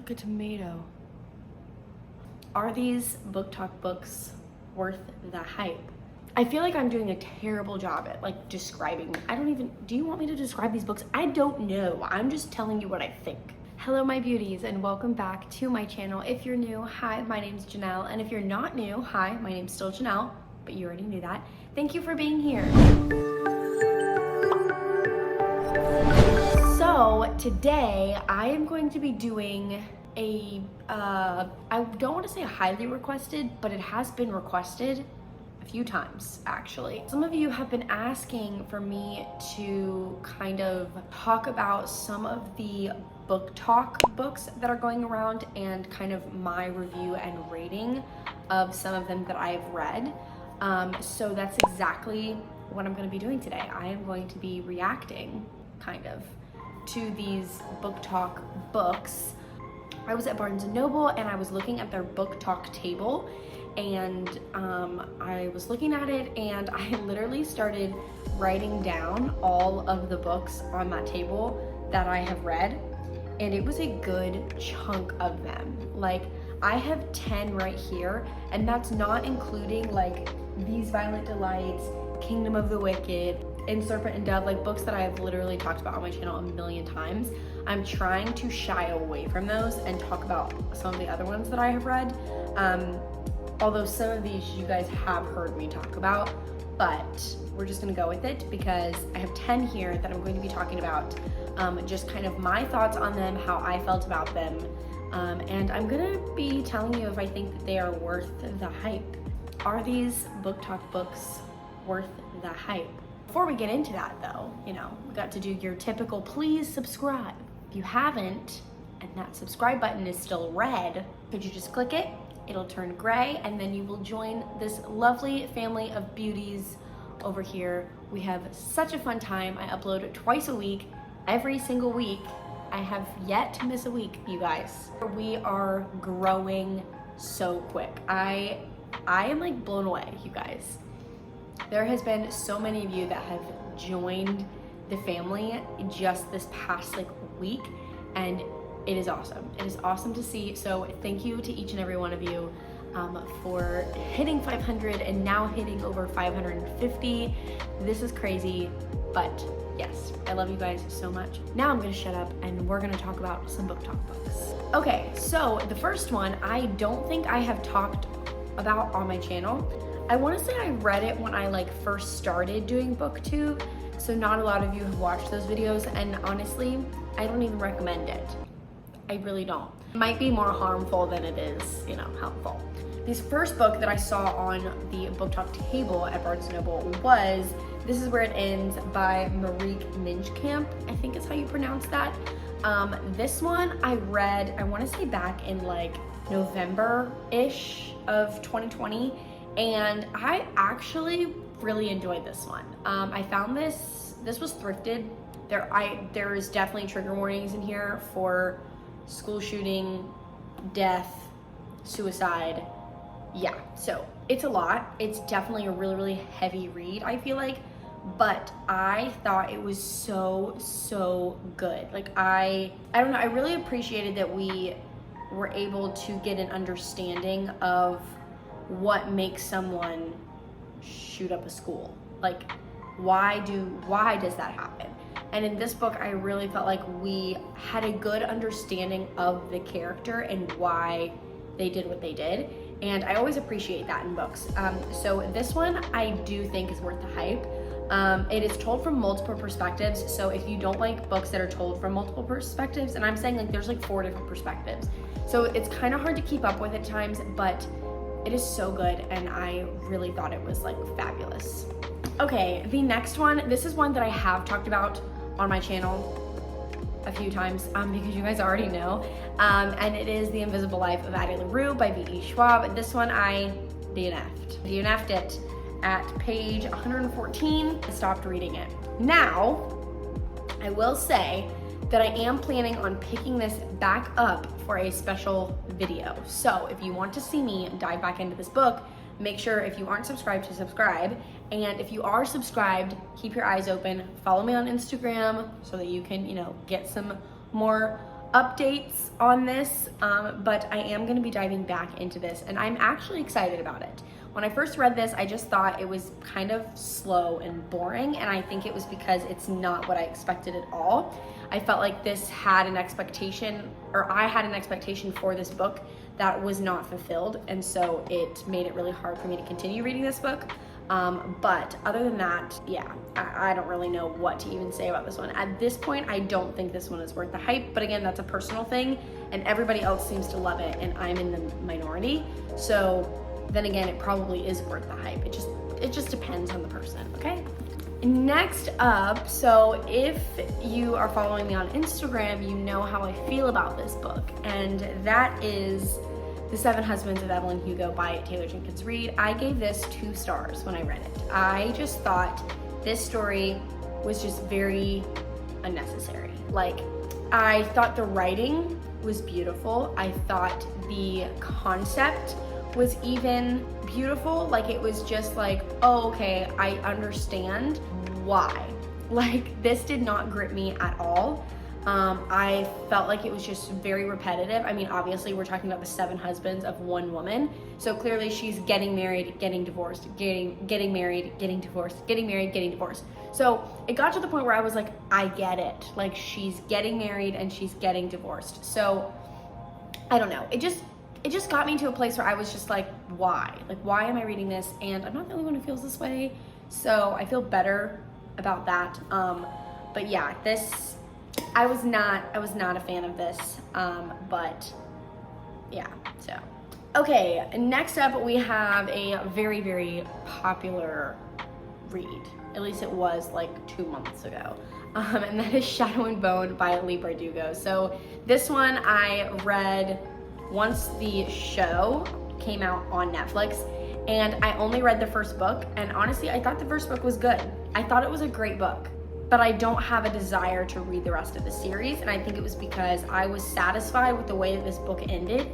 like a tomato. Are these BookTok books worth the hype? I feel like I'm doing a terrible job at like describing. Do you want me to describe these books? I don't know. I'm just telling you what I think. Hello my beauties and welcome back to my channel. If you're new, hi, my name's Janelle. And if you're not new, hi, my name's still Janelle, but you already knew that. Thank you for being here. So today I am going to be doing a, I don't want to say highly requested, but it has been requested a few times actually. Some of you have been asking for me to kind of talk about some of the BookTok books that are going around and kind of my review and rating of some of them that I've read. So that's exactly what I'm going to be doing today. I am going to be reacting kind of to these BookTok books. I was at Barnes & Noble and I was looking at their BookTok table and I was looking at it and I literally started writing down all of the books on that table that I have read, and it was a good chunk of them. Like I have 10 right here, and that's not including like These Violent Delights, Kingdom of the Wicked, and Serpent and Dove, like books that I've literally talked about on my channel a million times. I'm trying to shy away from those and talk about some of the other ones that I have read. Although some of these you guys have heard me talk about, but we're just gonna go with it because I have 10 here that I'm going to be talking about, just kind of my thoughts on them, how I felt about them, and I'm gonna be telling you if I think that they are worth the hype. Are these BookTok books worth the hype? Before we get into that though, you know, we got to do your typical please subscribe. If you haven't, and that subscribe button is still red, could you just click it? It'll turn gray, and then you will join this lovely family of beauties over here. We have such a fun time. I upload twice a week, every single week. I have yet to miss a week, you guys. We are growing so quick. I am like blown away, you guys. There has been so many of you that have joined the family just this past like week, and it is awesome. It is awesome to see. So thank you to each and every one of you for hitting 500 and now hitting over 550. This is crazy, but yes, I love you guys so much. Now I'm gonna shut up and we're gonna talk about some BookTok books. Okay, so the first one I don't think I have talked about on my channel. I wanna say I read it when I like first started doing BookTube, so not a lot of you have watched those videos, and honestly, I don't even recommend it. I really don't. It might be more harmful than it is, you know, helpful. This first book that I saw on the BookTok table at Barnes & Noble was This Is Where It Ends by Marieke Minchkamp, I think is how you pronounce that. This one I read, I wanna say back in like November-ish of 2020, and I actually really enjoyed this one. I found this was thrifted. There is definitely trigger warnings in here for school shooting, death, suicide. Yeah, so it's a lot. It's definitely a really, really heavy read, I feel like, but I thought it was so good. Like I don't know, I really appreciated that we were able to get an understanding of what makes someone shoot up a school. Like why does that happen? And in this book, I really felt like we had a good understanding of the character and why they did what they did. And I always appreciate that in books. So this one I do think is worth the hype. It is told from multiple perspectives. So if you don't like books that are told from multiple perspectives, and I'm saying like there's like 4 different perspectives. So it's kind of hard to keep up with at times, but it is so good and I really thought it was like fabulous. Okay, the next one, this is one that I have talked about on my channel a few times because you guys already know, and it is The Invisible Life of Addy LaRue by V.E. Schwab. This one I DNF'd it at page 114. I stopped reading it. Now, I will say that I am planning on picking this back up for a special video. So if you want to see me dive back into this book, make sure if you aren't subscribed to subscribe, and if you are subscribed, keep your eyes open. Follow me on Instagram so that you can, you know, get some more updates on this, but I am gonna be diving back into this, and I'm actually excited about it. When I first read this, I just thought it was kind of slow and boring, and I think it was because it's not what I expected at all. I felt like this had an expectation, or I had an expectation for this book that was not fulfilled, and so it made it really hard for me to continue reading this book. But other than that, yeah, I don't really know what to even say about this one. At this point, I don't think this one is worth the hype, but again, that's a personal thing, and everybody else seems to love it, and I'm in the minority. So then again, it probably is worth the hype. It just depends on the person, okay? Next up, so if you are following me on Instagram, you know how I feel about this book, and that is The 7 Husbands of Evelyn Hugo by Taylor Jenkins Reid. I gave this 2 stars when I read it. I just thought this story was just very unnecessary. Like, I thought the writing was beautiful. I thought the concept was even beautiful. Like, it was just like, oh, okay, I understand why. Like, this did not grip me at all. I felt like it was just very repetitive. I mean, obviously we're talking about the 7 husbands of one woman. So clearly she's getting married, getting divorced, getting married, getting divorced, getting married, getting divorced. So it got to the point where I was like, I get it. Like, she's getting married and she's getting divorced. So I don't know. It just got me to a place where I was just like, why? Like, why am I reading this? And I'm not the only one who feels this way. So I feel better about that. But yeah, I was not a fan of this, but yeah, so. Okay, next up we have a very, very popular read. At least it was like 2 months ago. And that is Shadow and Bone by Leigh Bardugo. So this one I read once the show came out on Netflix, and I only read the first book, and honestly, I thought the first book was good. I thought it was a great book, but I don't have a desire to read the rest of the series, and I think it was because I was satisfied with the way that this book ended,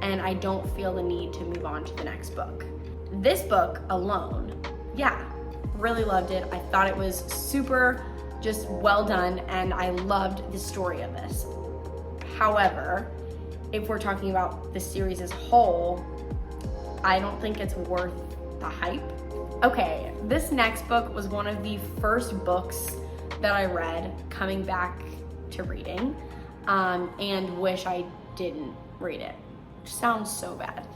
and I don't feel the need to move on to the next book. This book alone, yeah, really loved it. I thought it was super just well done, and I loved the story of this. However, if we're talking about the series as a whole, I don't think it's worth the hype. Okay, this next book was one of the first books that I read coming back to reading, and wish I didn't read it. Sounds so bad.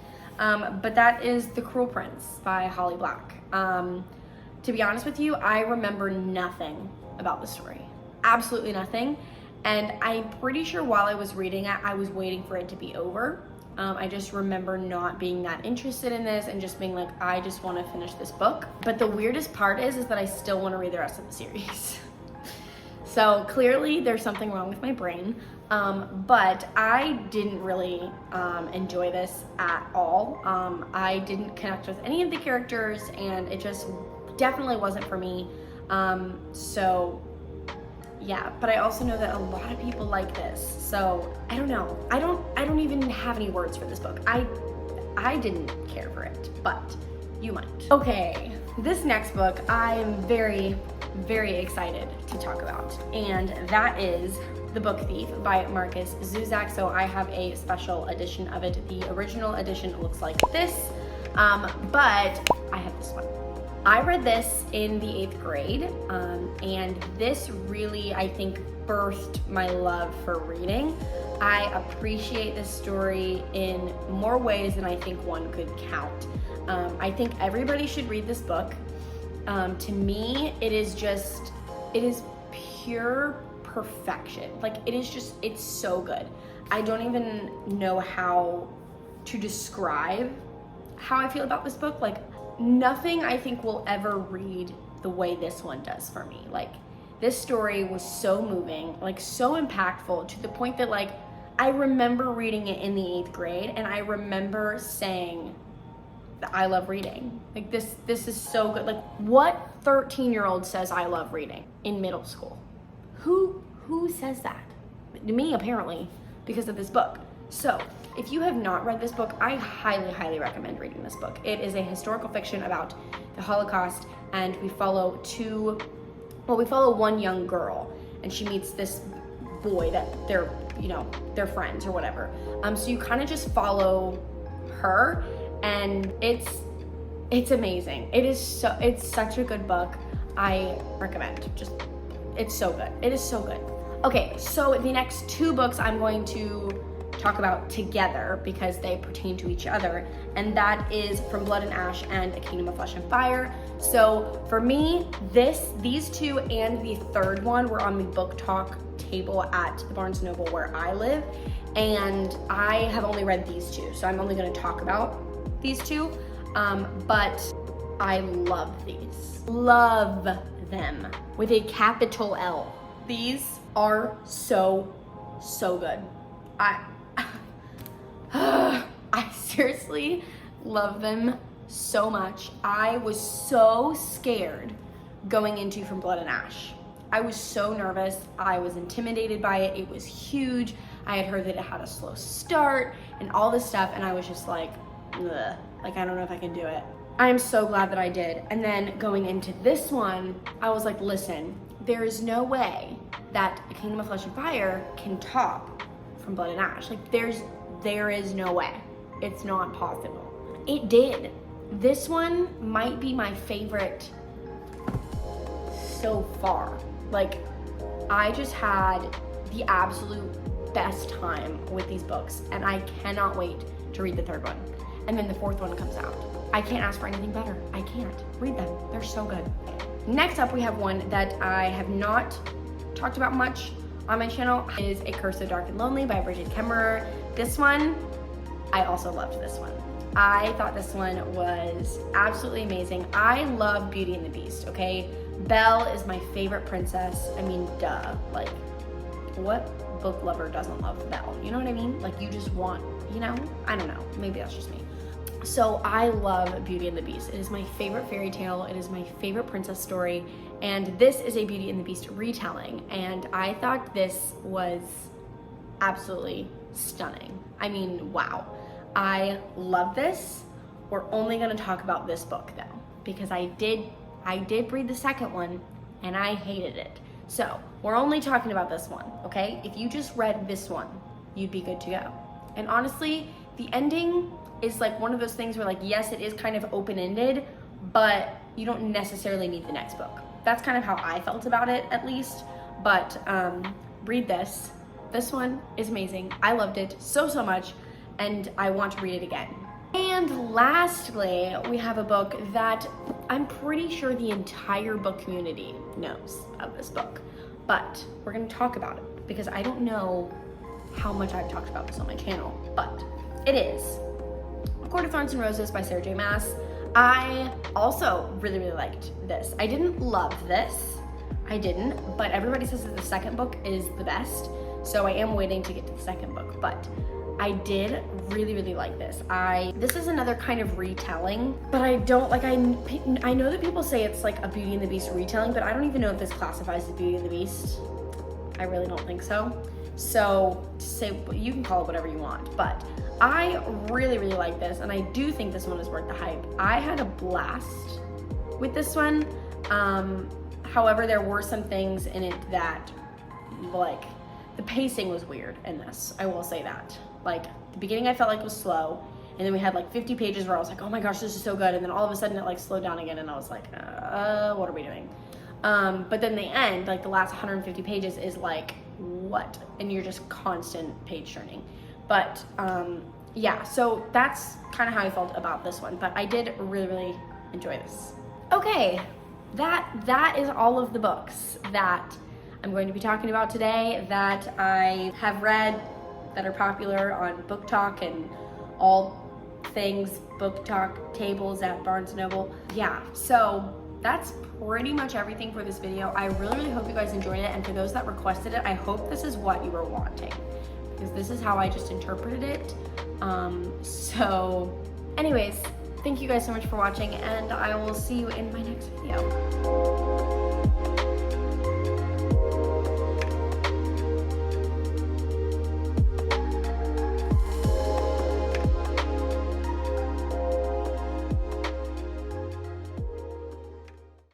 But that is The Cruel Prince by Holly Black. To be honest with you, I remember nothing about the story. Absolutely nothing. And I'm pretty sure while I was reading it, I was waiting for it to be over. I just remember not being that interested in this and just being like, I just want to finish this book. But the weirdest part is that I still want to read the rest of the series. So clearly there's something wrong with my brain. But I didn't really enjoy this at all. I didn't connect with any of the characters, and it just definitely wasn't for me. So yeah, but I also know that a lot of people like this. So I don't know. I don't even have any words for this book. I didn't care for it, but you might. Okay, this next book I am very, very excited to talk about, and that is The Book Thief by Marcus Zuzak. So I have a special edition of it. The original edition looks like this, but I have this one. I read this in the 8th grade, and this really, I think, birthed my love for reading. I appreciate this story in more ways than I think one could count. I think everybody should read this book. To me, it is pure perfection. Like, it's so good. I don't even know how to describe how I feel about this book. Like, nothing I think will ever read the way this one does for me. Like, this story was so moving, like so impactful, to the point that, like, I remember reading it in the 8th grade, and I remember saying that I love reading. Like, this is so good. Like, what 13-year-old says I love reading in middle school? Who says that? Me, apparently, because of this book. So if you have not read this book, I highly, highly recommend reading this book. It is a historical fiction about the Holocaust, and we follow one young girl, and she meets this boy that they're you know, they're friends or whatever. So you kind of just follow her, and it's amazing. It's such a good book. I recommend. It's so good. It is so good. Okay, so the next two books I'm going to talk about together because they pertain to each other, and that is From Blood and Ash and A Kingdom of Flesh and Fire. So for me, these two and the third one were on the BookTok table at the Barnes & Noble where I live, and I have only read these two, so I'm only going to talk about these two, but I love these. Love them with a capital L. These are so good. I seriously love them so much. I was so scared going into From Blood and Ash. I was so nervous. I was intimidated by it. It was huge. I had heard that it had a slow start and all this stuff, and I was just like, ugh, like I don't know if I can do it. I am so glad that I did. And then going into this one, I was like, listen, there is no way that A Kingdom of Flesh and Fire can top From Blood and Ash. Like there is no way. It's not possible. It did. This one might be my favorite so far. Like I just had the absolute best time with these books, and I cannot wait to read the third one. And then the fourth one comes out. I can't ask for anything better. I can't. Read them. They're so good. Next up, we have one that I have not talked about much on my channel. It is A Curse So Dark and Lonely by Bridget Kemmerer. This one, I also loved this one. I thought this one was absolutely amazing. I love Beauty and the Beast, okay? Belle is my favorite princess. I mean, duh. Like, what book lover doesn't love Belle? You know what I mean? Like, you just want, you know? I don't know. Maybe that's just me. So I love Beauty and the Beast. It is my favorite fairy tale. It is my favorite princess story. And this is a Beauty and the Beast retelling. And I thought this was absolutely stunning. I mean, wow. I love this. We're only gonna talk about this book though, because I did read the second one and I hated it. So we're only talking about this one, okay? If you just read this one, you'd be good to go. And honestly, the ending is like one of those things where like, yes, it is kind of open-ended, but you don't necessarily need the next book. That's kind of how I felt about it, at least. But read this. This one is amazing. I loved it so much, and I want to read it again. And lastly, we have a book that I'm pretty sure the entire book community knows of this book, but we're gonna talk about it because I don't know how much I've talked about this on my channel, but it is A Court of Thorns and Roses by Sarah J. Maas. I also really liked this. I didn't love this, but everybody says that the second book is the best, so I am waiting to get to the second book, but I did really like this. This is another kind of retelling, but I don't, like, I know that people say it's like a Beauty and the Beast retelling, but I don't even know if this classifies as Beauty and the Beast. I really don't think so. So, you can call it whatever you want, but I really like this, and I do think this one is worth the hype. I had a blast with this one. However, there were some things in it that, like, the pacing was weird in this, I will say that. Like, the beginning I felt like was slow, and then we had like 50 pages where I was like, oh my gosh, this is so good, and then all of a sudden it like slowed down again, and I was like, what are we doing? But then the end, like the last 150 pages is like, what? And you're just constant page turning. But yeah, so that's kind of how I felt about this one, but I did really enjoy this. Okay, that is all of the books that I'm going to be talking about today that I have read, that are popular on BookTok and all things BookTok tables at Barnes & Noble. Yeah, so that's pretty much everything for this video. I really hope you guys enjoyed it, and for those that requested it, I hope this is what you were wanting, because this is how I just interpreted it. So anyways, thank you guys so much for watching, and I will see you in my next video.